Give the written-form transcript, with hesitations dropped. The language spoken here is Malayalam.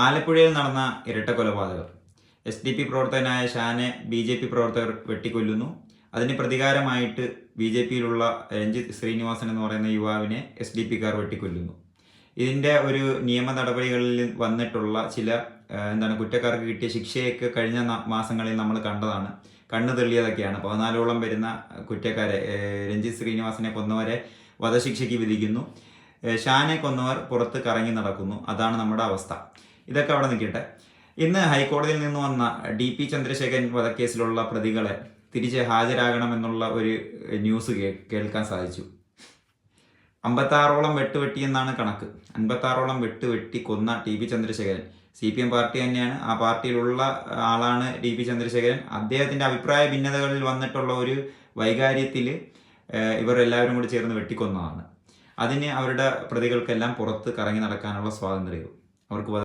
ആലപ്പുഴയിൽ നടന്ന ഇരട്ട കൊലപാതകം. SDP പ്രവർത്തകനായ ഷാനെ BJP പ്രവർത്തകർ വെട്ടിക്കൊല്ലുന്നു. അതിന് പ്രതികാരമായിട്ട് BJPയിലുള്ള രഞ്ജിത്ത് ശ്രീനിവാസൻ എന്ന് പറയുന്ന യുവാവിനെ SDPക്കാർ വെട്ടിക്കൊല്ലുന്നു. ഇതിൻ്റെ ഒരു നിയമ നടപടികളിൽ വന്നിട്ടുള്ള ചില കുറ്റക്കാർക്ക് കിട്ടിയ ശിക്ഷയൊക്കെ കഴിഞ്ഞ മാസങ്ങളിൽ നമ്മൾ കണ്ടതാണ്. കണ്ണു തെളിയതൊക്കെയാണ്. 14ഓളം വരുന്ന കുറ്റക്കാരെ, രഞ്ജിത്ത് ശ്രീനിവാസനെ കൊന്നവരെ വധശിക്ഷയ്ക്ക് വിധിക്കുന്നു. ഷാനെ കൊന്നവർ പുറത്ത് കറങ്ങി നടക്കുന്നു. അതാണ് നമ്മുടെ അവസ്ഥ. ഇതൊക്കെ അവിടെ നിൽക്കട്ടെ. ഇന്ന് ഹൈക്കോടതിയിൽ നിന്ന് വന്ന DP ചന്ദ്രശേഖരൻ വധക്കേസിലുള്ള പ്രതികളെ തിരിച്ച് ഹാജരാകണമെന്നുള്ള ഒരു ന്യൂസ് കേൾക്കാൻ സാധിച്ചു. 56ഓളം വെട്ടുവെട്ടിയെന്നാണ് കണക്ക്. 56ഓളം വെട്ടുവെട്ടി കൊന്ന TP ചന്ദ്രശേഖരൻ CPM പാർട്ടി തന്നെയാണ്. ആ പാർട്ടിയിലുള്ള ആളാണ് DP ചന്ദ്രശേഖരൻ. അദ്ദേഹത്തിൻ്റെ അഭിപ്രായ ഭിന്നതകളിൽ വന്നിട്ടുള്ള ഒരു വൈകാര്യത്തിൽ ഇവർ എല്ലാവരും കൂടി ചേർന്ന് വെട്ടിക്കൊന്നതാണ്. അതിന് അവരുടെ പ്രതികൾക്കെല്ലാം പുറത്ത് കറങ്ങി നടക്കാനുള്ള സ്വാതന്ത്ര്യവും അവർക്ക്